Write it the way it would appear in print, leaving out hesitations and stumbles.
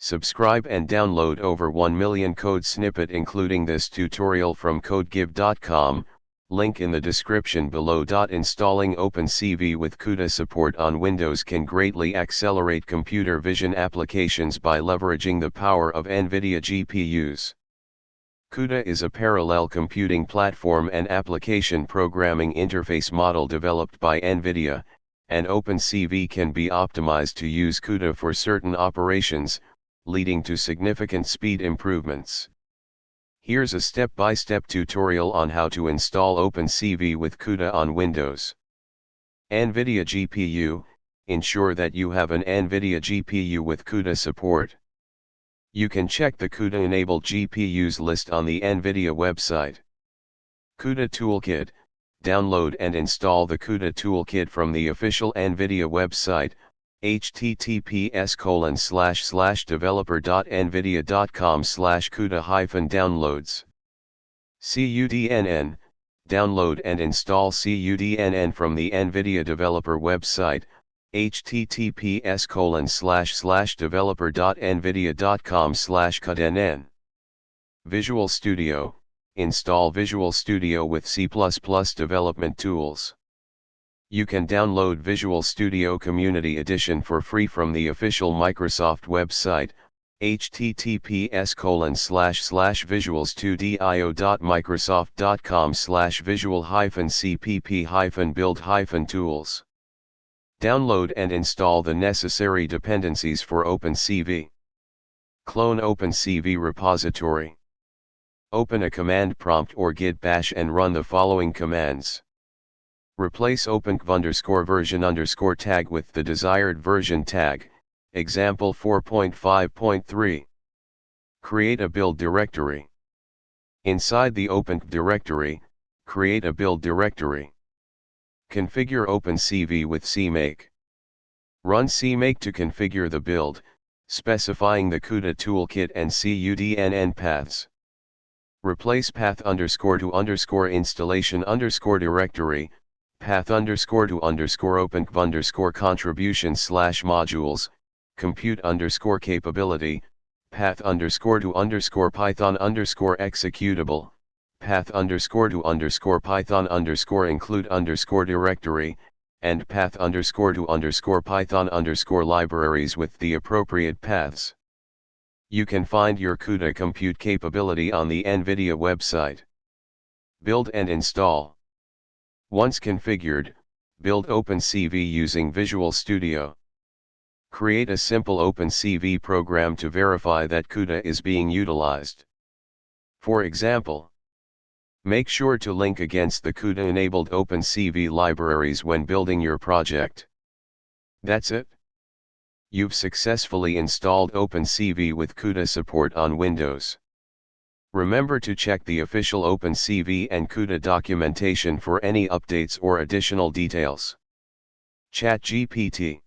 Subscribe and download over 1 million code snippet including this tutorial from codegive.com, link in the description below. Installing OpenCV with CUDA support on Windows can greatly accelerate computer vision applications by leveraging the power of NVIDIA GPUs. CUDA is a parallel computing platform and application programming interface model developed by NVIDIA, and OpenCV can be optimized to use CUDA for certain operations, leading to significant speed improvements. Here's a step-by-step tutorial on how to install OpenCV with CUDA on Windows. NVIDIA GPU. Ensure that you have an NVIDIA GPU with CUDA support. You can check the CUDA-enabled GPUs list on the NVIDIA website. CUDA Toolkit. Download and install the CUDA Toolkit from the official NVIDIA website, https://developer.nvidia.com/CUDA-downloads. cuDNN. Download and install cuDNN from the NVIDIA developer website, https://developer.nvidia.com/cuDNN. Visual Studio. Install Visual Studio with C++ development tools. You can download Visual Studio Community Edition for free from the official Microsoft website, https://visualstudio.microsoft.com/visual-cpp-build-tools. Download and install the necessary dependencies for OpenCV. Clone OpenCV repository. Open a command prompt or Git Bash and run the following commands. Replace OpenCV_version_tag with the desired version tag, example 4.5.3. Create a build directory. Inside the OpenCV directory, create a build directory. Configure OpenCV with CMake. Run CMake to configure the build, specifying the CUDA toolkit and cuDNN paths. Replace path_to_installation_directory, path_to_openCV_contribution/modules, compute_capability, path_to_python_executable, path_to_python_include_directory, and path_to_python_libraries with the appropriate paths. You can find your CUDA compute capability on the NVIDIA website. Build and install. Once configured, build OpenCV using Visual Studio. Create a simple OpenCV program to verify that CUDA is being utilized. For example, make sure to link against the CUDA-enabled OpenCV libraries when building your project. That's it. You've successfully installed OpenCV with CUDA support on Windows. Remember to check the official OpenCV and CUDA documentation for any updates or additional details. ChatGPT.